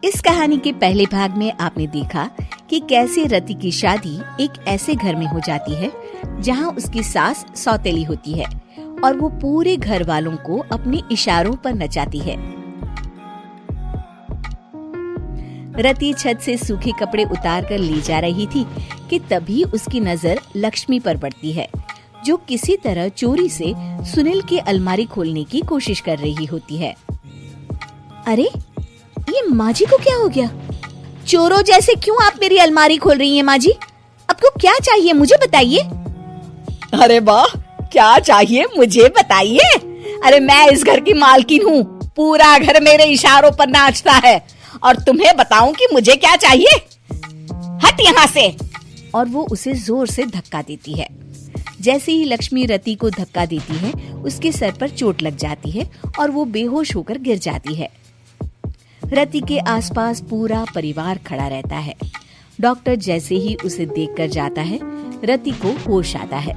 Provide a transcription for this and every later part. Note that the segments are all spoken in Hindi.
इस कहानी के पहले भाग में आपने देखा कि कैसे रति की शादी एक ऐसे घर में हो जाती है जहां उसकी सास सौतेली होती है और वो पूरे घर वालों को अपने इशारों पर नचाती है। रति छत से सूखे कपड़े उतार कर ले जा रही थी कि तभी उसकी नजर लक्ष्मी पर पड़ती है, जो किसी तरह चोरी से सुनील की अलमारी खोलने की कोशिश कर रही होती है। अरे, ये माँ जी को क्या हो गया? चोरों जैसे क्यों आप मेरी अलमारी खोल रही हैं माँ जी? आपको क्या चाहिए मुझे बताइए। अरे वाह, क्या चाहिए मुझे बताइए। अरे मैं इस घर की मालकिन हूँ, पूरा घर मेरे इशारों पर नाचता है और तुम्हें बताऊं कि मुझे क्या चाहिए? हट यहाँ से। और वो उसे जोर से धक्का देती है। जैसे ही लक्ष्मी रति को धक्का देती है, उसके सर पर चोट लग जाती है और वो बेहोश होकर गिर जाती है। रति के आसपास पूरा परिवार खड़ा रहता है। डॉक्टर जैसे ही उसे देखकर जाता है, रति को होश आता है।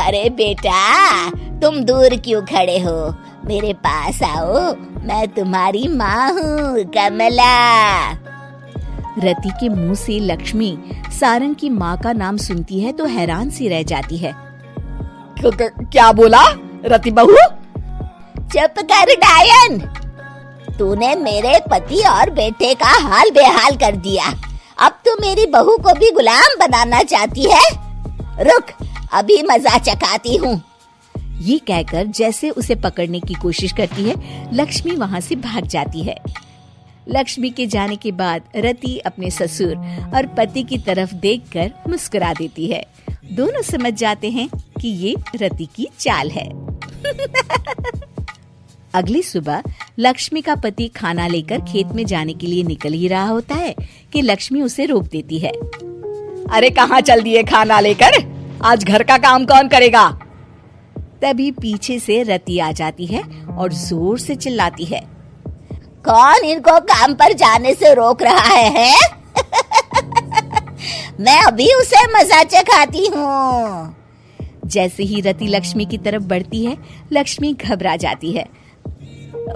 अरे बेटा, तुम दूर क्यों खड़े हो? मेरे पास आओ, मैं तुम्हारी माँ हूँ, कमला। रति के मुंह से लक्ष्मी सारंग की माँ का नाम सुनती है तो हैरान सी रह जाती है। क्या बोला रति बहू? चुप कर डायन, तूने मेरे पति और बेटे का हाल बेहाल कर दिया। अब तू मेरी बहू को भी गुलाम बनाना चाहती है? रुक, अभी मजा चखाती हूँ। ये कहकर जैसे उसे पकड़ने की कोशिश करती है, लक्ष्मी वहाँ से भाग जाती है। लक्ष्मी के जाने के बाद रति अपने ससुर और पति की तरफ देखकर मुस्कुरा देती है। दोनों समझ जाते हैं कि ये रति की चाल है। अगली सुबह लक्ष्मी का पति खाना लेकर खेत में जाने के लिए निकल ही रहा होता है कि लक्ष्मी उसे रोक देती है। अरे कहाँ चल दिए खाना लेकर? आज घर का काम कौन करेगा? तभी पीछे से रति आ जाती है और जोर से चिल्लाती है। कौन इनको काम पर जाने से रोक रहा है? मैं अभी उसे मजा चखाती हूँ। जैसे ही रति लक्ष्मी की तरफ बढ़ती है, लक्ष्मी घबरा जाती है।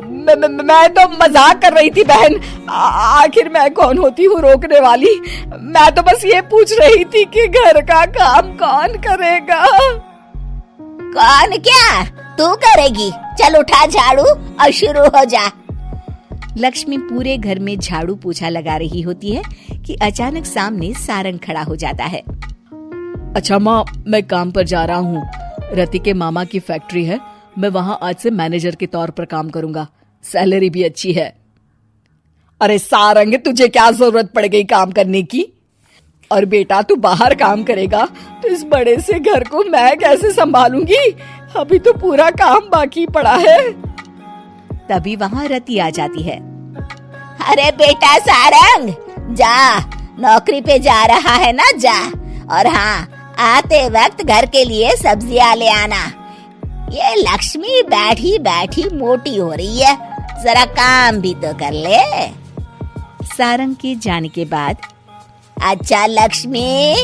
मैं तो मजाक कर रही थी बहन। आखिर मैं कौन होती हूँ रोकने वाली? मैं तो बस ये पूछ रही थी कि घर का काम कौन करेगा? कौन क्या? तू करेगी। चल उठा झाड़ू और शुरू हो जा। लक्ष्मी पूरे घर में झाड़ू पोछा लगा रही होती है कि अचानक सामने सारंग खड़ा हो जाता है। अच्छा माँ, मैं काम पर जा रहा हूँ। रति के मामा की फैक्ट्री है, मैं वहाँ आज से मैनेजर के तौर पर काम करूँगा। सैलरी भी अच्छी है। अरे सारंग, तुझे क्या जरूरत पड़ गई काम करने की? और बेटा तू बाहर काम करेगा तो इस बड़े से घर को मैं कैसे संभालूंगी? अभी तो पूरा काम बाकी पड़ा है। तभी वहाँ रति आ जाती है। अरे बेटा सारंग, जा, नौकरी पे जा रहा है ना, जा। और हाँ, आते वक्त घर के लिए सब्जियां ले आना। ये लक्ष्मी बैठी बैठी मोटी हो रही है, जरा काम भी तो कर ले। सारंग के जाने के बाद, अच्छा लक्ष्मी,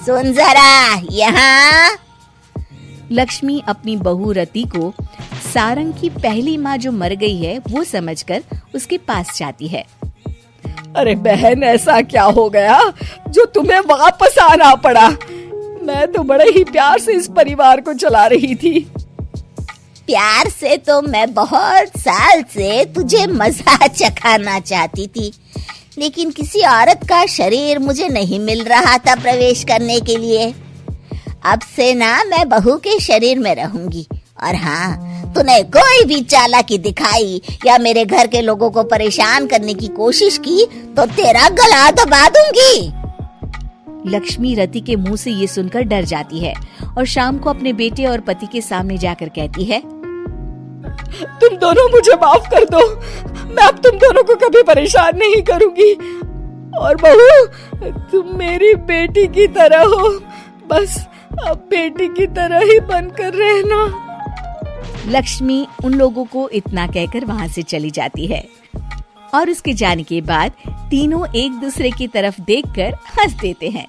सुन जरा यहाँ। लक्ष्मी अपनी बहू रति को सारंग की पहली माँ जो मर गई है वो समझकर उसके पास जाती है। अरे बहन, ऐसा क्या हो गया जो तुम्हें वापस आना पड़ा? मैं तो बड़े ही प्यार से इस परिवार को चला रही थी। प्यार से तो मैं बहुत साल से तुझे मजा चखाना चाहती थी, लेकिन किसी औरत का शरीर मुझे नहीं मिल रहा था प्रवेश करने के लिए। अब से ना मैं बहू के शरीर में रहूंगी। और हाँ, तूने कोई भी चालाकी दिखाई या मेरे घर के लोगों को परेशान करने की कोशिश की तो तेरा गला दबा दूंगी। लक्ष्मी रति के मुंह से ये सुनकर डर जाती है और शाम को अपने बेटे और पति के सामने जाकर कहती है, तुम दोनों मुझे माफ कर दो, मैं अब तुम दोनों को कभी परेशान नहीं करूंगी। और बहू, तुम मेरी बेटी की तरह हो, बस अब बेटी की तरह ही बनकर रहना। लक्ष्मी उन लोगों को इतना कहकर वहाँ से चली जाती है और उसके जाने के बाद तीनों एक दूसरे की तरफ देखकर हंस देते हैं।